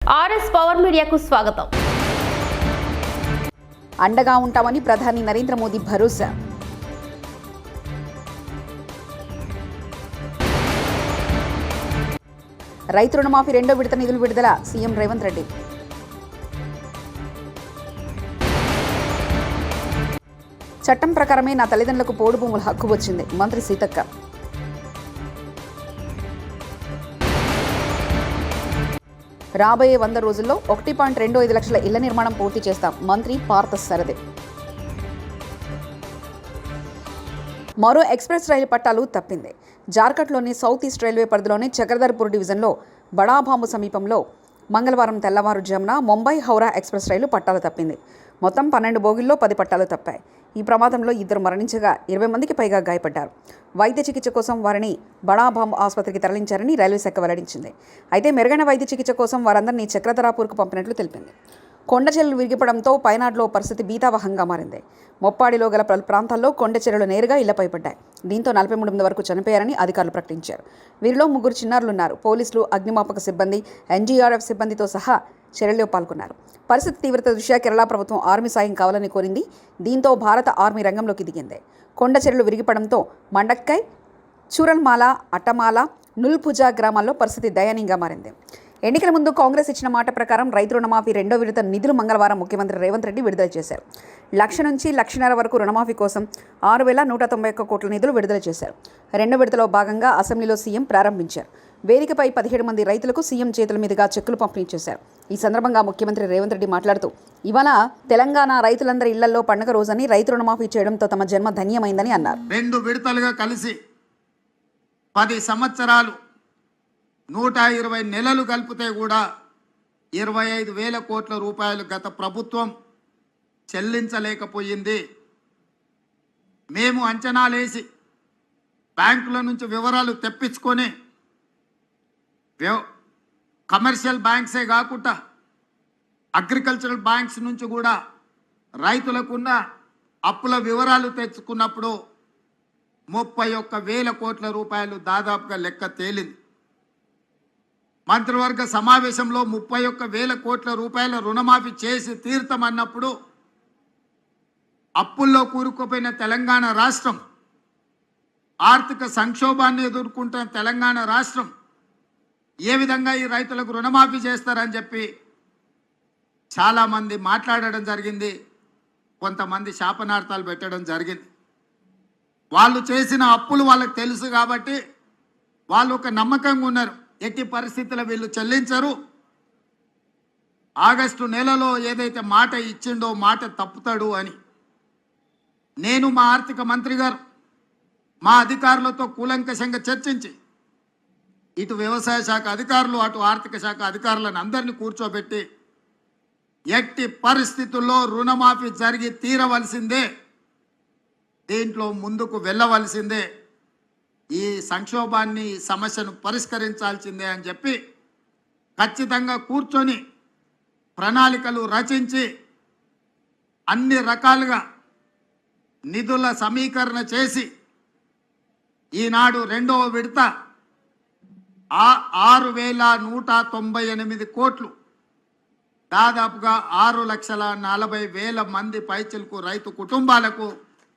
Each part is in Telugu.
ఆర్ఎస్ పవర్ మీడియాకు స్వాగతం. అండగా ఉంటామని ప్రధాని నరేంద్ర మోదీ భరోసా. రైతు రుణమాఫీ రెండో విడత నిధులు విడుదల సీఎం రేవంత్ రెడ్డి. చట్టం ప్రకారమే నా తల్లిదండ్రులకు పోడు భూముల హక్కు వచ్చింది మంత్రి సీతక్క. రాబోయే 100 రోజుల్లో 1.25 లక్షల ఇళ్ల నిర్మాణం పూర్తి చేస్తాం మంత్రి పార్థ సారథి. మరో ఎక్స్ప్రెస్ రైలు పట్టాలు తప్పింది. జార్ఖండ్లోని సౌత్ ఈస్ట్ రైల్వే పరిధిలోని చక్రధర్పూర్ డివిజన్లో బడాబాంబు సమీపంలో మంగళవారం తెల్లవారుజామున ముంబై హౌరా ఎక్స్ప్రెస్ రైలు పట్టాలు తప్పింది. మొత్తం 12 బోగిల్లో 10 పట్టాలు తప్పాయి. ఈ ప్రమాదంలో 2 మరణించగా 20 మందికి పైగా గాయపడ్డారు. వైద్య చికిత్స కోసం వారిని బడాబాంబ్ ఆసుపత్రికి తరలించారని రైల్వే శాఖ వెల్లడించింది. అయితే మెరుగైన వైద్య చికిత్స కోసం వారందరినీ చక్రధరాపూర్కు పంపినట్లు తెలిపింది. కొండచెరలు విరిగిపడంతో పైనాడులో పరిస్థితి భీతావహంగా మారింది. మొప్పాడిలో గల పలు ప్రాంతాల్లో కొండచెరలు నేరుగా ఇళ్లపై పడ్డాయి. దీంతో 43 మంది వరకు చనిపోయారని అధికారులు ప్రకటించారు. వీరిలో 3 చిన్నారులున్నారు. పోలీసులు, అగ్నిమాపక సిబ్బంది, ఎన్డీఆర్ఎఫ్ సిబ్బందితో సహా చర్యల్లో పాల్గొన్నారు. పరిస్థితి తీవ్రత దృష్ట్యా కేరళ ప్రభుత్వం ఆర్మీ సాయం కావాలని కోరింది. దీంతో భారత ఆర్మీ రంగంలోకి దిగింది. కొండచెరలు విరిగిపడంతో మండక్కై, చూరల్మాల, అట్టమాల, నుల్పుజా గ్రామాల్లో పరిస్థితి దయనీయంగా మారింది. ఎన్నికల ముందు కాంగ్రెస్ ఇచ్చిన మాట ప్రకారం రైతు రుణమాఫీ రెండో విడత నిధులు మంగళవారం ముఖ్యమంత్రి రేవంత్ రెడ్డి విడుదల చేశారు. 1,00,000 నుంచి 1,50,000 వరకు రుణమాఫీ కోసం 6,191 కోట్ల నిధులు విడుదల చేశారు. రెండో విడతలో భాగంగా అసెంబ్లీలో సీఎం ప్రారంభించారు. వేదికపై 17 మంది రైతులకు సీఎం చేతుల మీదుగా చెక్కులు పంపిణీ చేశారు. ఈ సందర్భంగా ముఖ్యమంత్రి రేవంత్ రెడ్డి మాట్లాడుతూ, ఇవాళ తెలంగాణ రైతులందరి ఇళ్లలో పండుగ రోజని రైతు రుణమాఫీ చేయడంతో తమ జన్మ ధన్యమైందని అన్నారు. 2 విడతలుగా కలిసి 10 సంవత్సరాలు 120 నెలలు కలిపితే కూడా 25,000 కోట్ల రూపాయలు గత ప్రభుత్వం చెల్లించలేకపోయింది. మేము అంచనాలేసి బ్యాంకుల నుంచి వివరాలు తెప్పించుకొని కమర్షియల్ బ్యాంక్సే కాకుండా అగ్రికల్చరల్ బ్యాంక్స్ నుంచి కూడా రైతులకున్న అప్పుల వివరాలు తెచ్చుకున్నప్పుడు 31,000 కోట్ల రూపాయలు దాదాపుగా లెక్క తేలింది. మంత్రివర్గ సమావేశంలో 31,000 కోట్ల రూపాయల రుణమాఫీ చేసి తీర్థమన్నప్పుడు అప్పుల్లో కూరుకుపోయిన తెలంగాణ రాష్ట్రం, ఆర్థిక సంక్షోభాన్ని ఎదుర్కొంటున్న తెలంగాణ రాష్ట్రం ఏ విధంగా ఈ రైతులకు రుణమాఫీ చేస్తారని చెప్పి చాలామంది మాట్లాడడం జరిగింది. కొంతమంది శాపనార్థాలు పెట్టడం జరిగింది. వాళ్ళు చేసిన అప్పులు వాళ్ళకి తెలుసు కాబట్టి వాళ్ళు ఒక నమ్మకంగా ఉన్నారు, ఎట్టి పరిస్థితుల్లో వీళ్ళు చెల్లించరు, ఆగస్టు నెలలో ఏదైతే మాట ఇచ్చిండో మాట తప్పుతాడు అని. నేను మా ఆర్థిక మంత్రి గారు మా అధికారులతో కూలంకషంగా చర్చించి ఇటు వ్యవసాయ శాఖ అధికారులు అటు ఆర్థిక శాఖ అధికారులను అందరినీ కూర్చోబెట్టి ఎట్టి పరిస్థితుల్లో రుణమాఫీ జరిగి తీరవలసిందే, దీంట్లో ముందుకు వెళ్ళవలసిందే, ఈ సంక్షోభాన్ని సమస్యను పరిష్కరించాల్సిందే అని చెప్పి ఖచ్చితంగా కూర్చొని ప్రణాళికలు రచించి అన్ని రకాలుగా నిధుల సమీకరణ చేసి ఈనాడు రెండవ విడత 6,198 కోట్లు దాదాపుగా 6,40,000 మంది పైచిలకు రైతు కుటుంబాలకు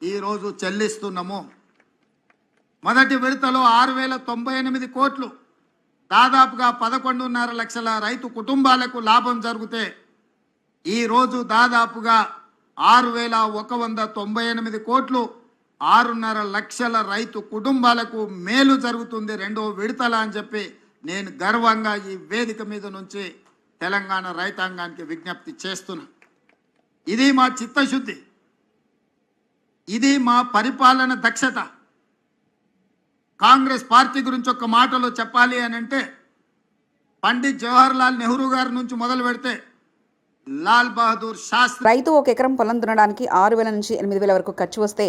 ఈరోజు చెల్లిస్తున్నాము. మొదటి విడతలో 6,098 కోట్లు దాదాపుగా 11.5 లక్షల రైతు కుటుంబాలకు లాభం జరిగితే ఈరోజు దాదాపుగా 6,198 కోట్లు 6.5 లక్షల రైతు కుటుంబాలకు మేలు జరుగుతుంది రెండో విడతల అని చెప్పి నేను గర్వంగా ఈ వేదిక మీద నుంచి తెలంగాణ రైతాంగానికి విజ్ఞప్తి చేస్తున్నా. ఇది మా చిత్తశుద్ధి, ఇది మా పరిపాలన దక్షత. కాంగ్రెస్ పార్టీ గురించి ఒక మాటలో చెప్పాలి అని అంటే పండిత్ జవహర్లాల్ నెహ్రూ గారి నుంచి మొదలు పెడితే లాల్ బహదూర్ శాస్త్రి. రైతు ఒక ఎకరం పొలం దున్నడానికి 6,000 నుంచి 8,000 వరకు ఖర్చు వస్తే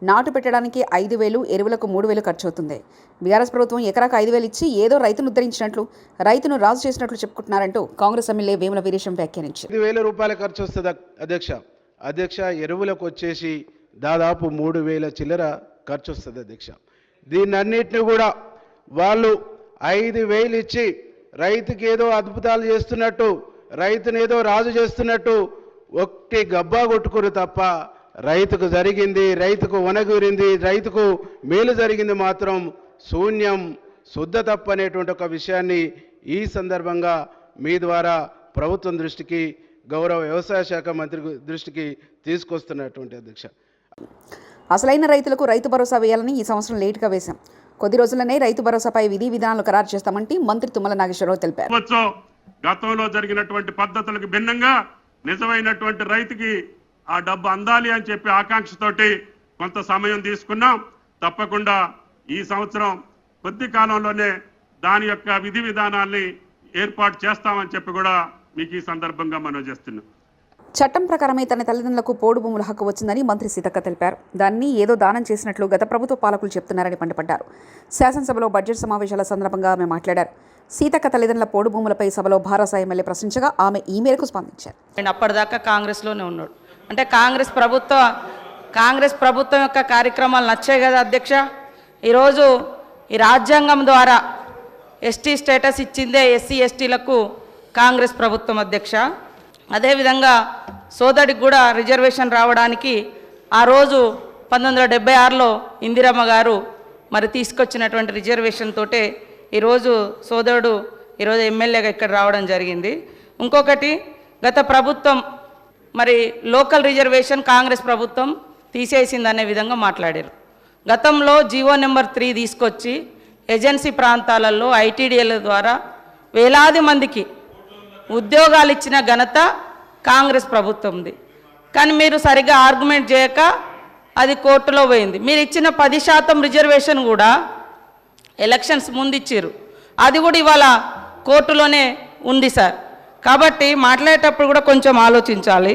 నాటు పెట్టడానికి 5,000, ఎరువులకు 3,000 ఖర్చు అవుతుంది. బీఆర్ఎస్ ప్రభుత్వం ఎకరాకు 5,000 ఇచ్చి ఏదో రైతును ఉద్ధరించినట్లు, రైతును రాజు చేసినట్లు చెప్పుకుంటున్నారంటూ కాంగ్రెస్ ఎమ్మెల్యే వేముల వీరేశం వ్యాఖ్యానించారు. 5,000 రూపాయల ఖర్చు వస్తుంది అధ్యక్ష. ఎరువులకు వచ్చేసి దాదాపు 3,000 చిల్లర ఖర్చు వస్తుంది అధ్యక్ష. దీన్నన్నిటిని కూడా వాళ్ళు 5,000 ఇచ్చి రైతుకి ఏదో అద్భుతాలు చేస్తున్నట్టు, రైతుని ఏదో రాజు చేస్తున్నట్టు ఒట్టి గబ్బా కొట్టుకురు తప్ప రైతుకు జరిగింది, రైతుకు వనగూరింది, రైతుకు మేలు జరిగింది మాత్రం శూన్యం, శుద్ధ తప్పు అనేటువంటి ఒక విషయాన్ని ఈ సందర్భంగా మీ ద్వారా ప్రభుత్వం దృష్టికి, గౌరవ వ్యవసాయ శాఖ మంత్రి దృష్టికి తీసుకొస్తున్నటువంటి అధ్యక్ష. అసలైన రైతులకు రైతు భరోసా వేయాలని ఈ సంవత్సరం లేటుగా వేశాం. కొద్ది రోజుల్లోనే రైతు భరోసాపై విధి విధానాలు ఖరారు చేస్తామంటే మంత్రి తుమ్మల నాగేశ్వరరావు తెలిపారు. గతంలో జరిగినటువంటి పద్ధతులకు భిన్నంగా నిజమైనటువంటి రైతుకి ఆ డబ్బు అందాలి అని చెప్పి ఆకాంక్షతోటి కొంత సమయం తీసుకున్నాం. తప్పకుండా ఈ సంవత్సరం కొద్ది కాలంలోనే దాని యొక్క విధి విధానాల్ని ఏర్పాటు చేస్తామని చెప్పి కూడా మీకు ఈ సందర్భంగా మనం చేస్తున్నాం. చట్టం ప్రకారమే తన తల్లిదండ్రులకు పోడు భూముల హక్కు వచ్చిందని మంత్రి సీతక్క తెలిపారు. దాన్ని ఏదో దానం చేసినట్లు గత ప్రభుత్వ పాలకులు చెప్తున్నారని మండిపడ్డారు. శాసనసభలో బడ్జెట్ సమావేశాల సందర్భంగా ఆమె మాట్లాడారు. సీతక్క తల్లిదండ్రుల పోడు భూములపై సభలో భారస ఎమ్మెల్యే ప్రశ్నించగా ఆమె ఈ మేరకు స్పందించారు. నేను అప్పటిదాకా కాంగ్రెస్లోనే ఉన్నాడు అంటే కాంగ్రెస్ ప్రభుత్వం యొక్క కార్యక్రమాలు నచ్చాయి కదా అధ్యక్ష. ఈరోజు ఈ రాజ్యాంగం ద్వారా ఎస్టీ స్టేటస్ ఇచ్చిందే ఎస్సీ ఎస్టీలకు కాంగ్రెస్ ప్రభుత్వం అధ్యక్ష. అదేవిధంగా సోదడికి కూడా రిజర్వేషన్ రావడానికి ఆ రోజు 1976లో ఇందిరమ్మ గారు మరి తీసుకొచ్చినటువంటి రిజర్వేషన్ తోటే ఈరోజు సోదరుడు ఈరోజు ఎమ్మెల్యేగా ఇక్కడ రావడం జరిగింది. ఇంకొకటి గత ప్రభుత్వం మరి లోకల్ రిజర్వేషన్ కాంగ్రెస్ ప్రభుత్వం తీసేసిందనే విధంగా మాట్లాడారు. గతంలో జీవో నెంబర్ 3 తీసుకొచ్చి ఏజెన్సీ ప్రాంతాలలో ఐటీడీఏల ద్వారా వేలాది మందికి ఉద్యోగాలు ఇచ్చిన ఘనత కాంగ్రెస్ ప్రభుత్వంది. కానీ మీరు సరిగ్గా ఆర్గ్యుమెంట్ చేయక అది కోర్టులో పోయింది. మీరు ఇచ్చిన 10% రిజర్వేషన్ కూడా ఎలక్షన్స్ ముందు ఇచ్చారు, అది కూడా ఇవాళ కోర్టులోనే ఉంది సార్. కాబట్టి మాట్లాడేటప్పుడు కూడా కొంచెం ఆలోచించాలి.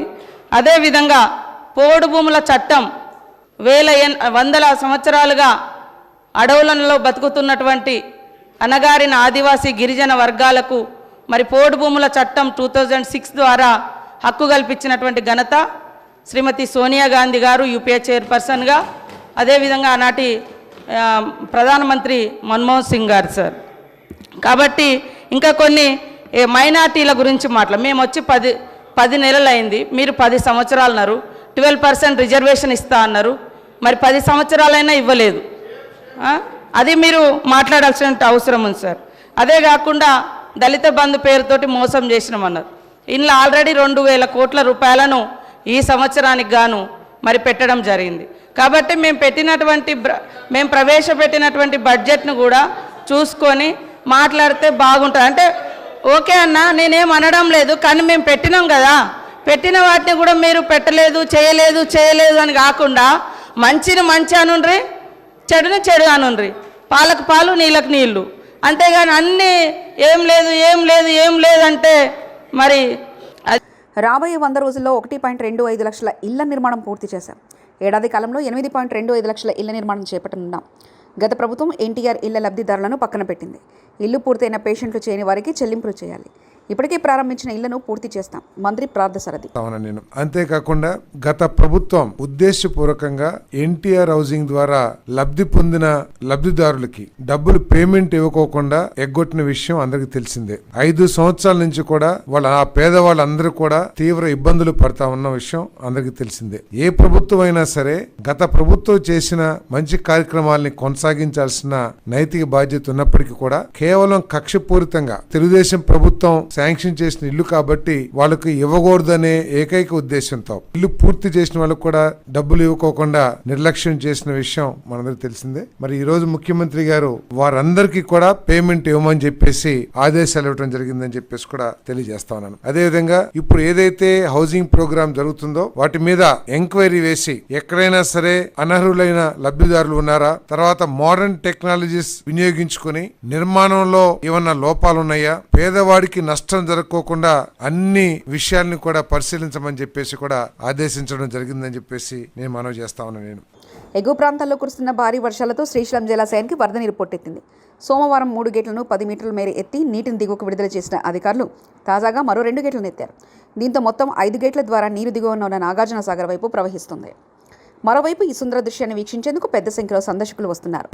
అదేవిధంగా పోడు భూముల చట్టం వందల సంవత్సరాలుగా అడవులలో బతుకుతున్నటువంటి అణగారిన ఆదివాసీ గిరిజన వర్గాలకు మరి పోడు భూముల చట్టం 2006 ద్వారా హక్కు కల్పించినటువంటి ఘనత శ్రీమతి సోనియా గాంధీ గారు యూపీఏ చైర్పర్సన్గా, అదేవిధంగా ఆనాటి ప్రధానమంత్రి మన్మోహన్ సింగ్ గారు సార్. కాబట్టి ఇంకా కొన్ని మైనార్టీల గురించి మేము వచ్చి 10 నెలలు అయింది, మీరు 10 సంవత్సరాలు అన్నారు. 12% రిజర్వేషన్ ఇస్తా అన్నారు, మరి 10 సంవత్సరాలైనా ఇవ్వలేదు. అది మీరు మాట్లాడాల్సిన అవసరం ఉంది సార్. అదే కాకుండా దళిత బంధు పేరుతోటి మోసం చేసినామన్నారు. ఇందులో ఆల్రెడీ 2000 కోట్ల రూపాయలను ఈ సంవత్సరానికి గాను మరి పెట్టడం జరిగింది. కాబట్టి మేము ప్రవేశపెట్టినటువంటి బడ్జెట్ను కూడా చూసుకొని మాట్లాడితే బాగుంటుంది. అంటే ఓకే అన్న, నేనేం అనడం లేదు, కానీ మేము పెట్టినాం కదా, పెట్టిన వాటిని కూడా మీరు పెట్టలేదు, చేయలేదు అని కాకుండా మంచిని మంచి అనుండ్రి, చెడుని చెడు అనుండ్రి, పాలకు పాలు నీళ్ళకు నీళ్ళు, అంతేగాని అన్నీ ఏం లేదు అంటే మరి రాబోయే 100 రోజుల్లో 1.25 లక్షల ఇళ్ల నిర్మాణం పూర్తి చేశాం. ఏడాది కాలంలో 8.25 లక్షల ఇళ్ల నిర్మాణం చేపట్టనున్నాం. గత ప్రభుత్వం ఎన్టీఆర్ ఇళ్ల లబ్ధిదారులను పక్కన పెట్టింది. ఇల్లు పూర్తయిన పేషెంట్లు చేయని వారికి చెల్లింపులు చేయాలి. ఇప్పటికే ప్రారంభించిన ఇళ్లను పూర్తి చేస్తాం. మంత్రి ప్రార్థసారథి. అంతేకాకుండా గత ప్రభుత్వం ఉద్దేశపూర్వకంగా ఎన్టీఆర్ హౌసింగ్ ద్వారా లబ్ధి పొందిన లబ్ధిదారులకి డబ్బులు పేమెంట్ ఇవ్వకోకుండా ఎగ్గొట్టిన విషయం అందరికి తెలిసిందే. 5 సంవత్సరాల నుంచి కూడా ఆ పేదవాళ్ళందరూ కూడా తీవ్ర ఇబ్బందులు పడతా ఉన్న విషయం అందరికి తెలిసిందే. ఏ ప్రభుత్వం అయినా సరే గత ప్రభుత్వం చేసిన మంచి కార్యక్రమాలని కొనసాగించాల్సిన నైతిక బాధ్యత ఉన్నప్పటికీ కూడా కేవలం కక్షపూరితంగా తెలుగుదేశం ప్రభుత్వం శాంక్షన్ చేసిన ఇల్లు కాబట్టి వాళ్ళకు ఇవ్వకూడదనే ఏకైక ఉద్దేశంతో ఇల్లు పూర్తి చేసిన వాళ్ళకు కూడా డబ్బులు ఇవ్వకోకుండా నిర్లక్ష్యం చేసిన విషయం మనందరికి తెలిసిందే. మరి ఈ రోజు ముఖ్యమంత్రి గారు వారందరికీ కూడా పేమెంట్ ఇవ్వమని చెప్పేసి ఆదేశాలు ఇవ్వడం జరిగిందని చెప్పేసి కూడా తెలియజేస్తా ఉన్నాను. అదేవిధంగా ఇప్పుడు ఏదైతే హౌసింగ్ ప్రోగ్రామ్ జరుగుతుందో వాటి మీద ఎంక్వైరీ వేసి ఎక్కడైనా సరే అనర్హులైన లబ్ధిదారులు ఉన్నారా, తర్వాత మోడర్న్ టెక్నాలజీస్ వినియోగించుకుని నిర్మాణంలో ఏమన్నా లోపాలు ఉన్నాయా, పేదవాడికి నష్టం జరగకోకుండా అన్ని విషయాల్ని కూడా పరిశీలించమని చెప్పేసి కూడా ఆదేశించడం జరిగిందని చెప్పేసి నేను మనవి చేస్తా ఉన్నాను. ఎగువ ప్రాంతాల్లో కురుస్తున్న భారీ వర్షాలతో శ్రీశైలం జలాశయానికి వరద నీరు పోటెత్తింది. సోమవారం 3 గేట్లను 10 మీటర్ల మేర ఎత్తి నీటిని దిగువకు విడుదల చేసిన అధికారులు తాజాగా మరో 2 గేట్లను ఎత్తారు. దీంతో మొత్తం 5 గేట్ల ద్వారా నీరు దిగువన ఉన్న నాగార్జున సాగర్ వైపు ప్రవహిస్తుంది. మరోవైపు ఈ సుందర దృశ్యాన్ని వీక్షించేందుకు పెద్ద సంఖ్యలో సందర్శకులు వస్తున్నారు.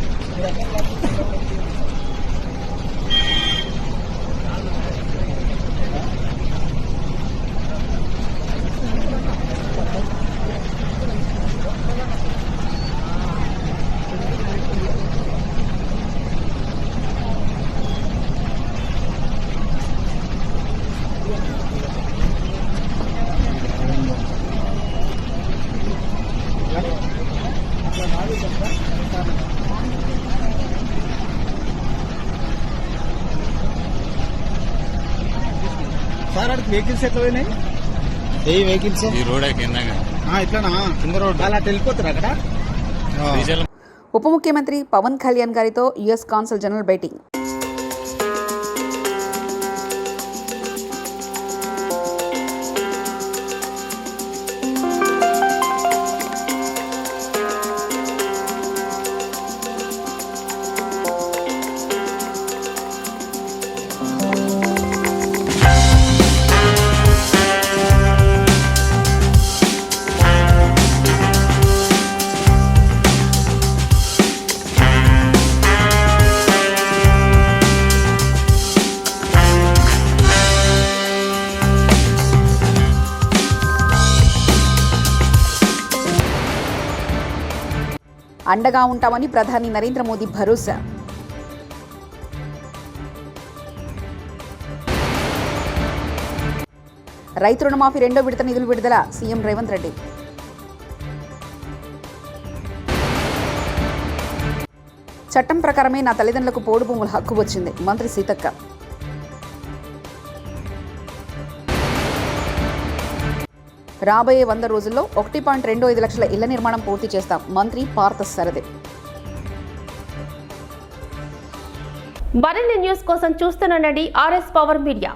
సార్ అక్కడికి వెహికల్స్ ఎట్లా పోయినాయి? ఏ వెహికల్స్ ఈ రోడ్ ఇట్లానా కింద రోడ్ అలా వెళ్ళిపోతారు అక్కడ. ఉప ముఖ్యమంత్రి పవన్ కళ్యాణ్ గారితో యుఎస్ కాన్సల్ జనరల్ భేటీ. అండగా ఉంటామని ప్రధాని నరేంద్ర మోదీ భరోసా. రైతు రుణమాఫీ రెండో విడత నిధులు విడుదల సీఎం రేవంత్ రెడ్డి. చట్టం ప్రకారమే నా తల్లిదండ్రులకు పోడు భూముల హక్కు వచ్చింది మంత్రి సీతక్క. రాబోయే 100 రోజుల్లో 1.25 లక్షల ఇళ్ల నిర్మాణం పూర్తి చేస్తాం మంత్రి పార్థ సారథి. మరిన్ని న్యూస్ కోసం చూస్తూనండి RS పవర్ మీడియా.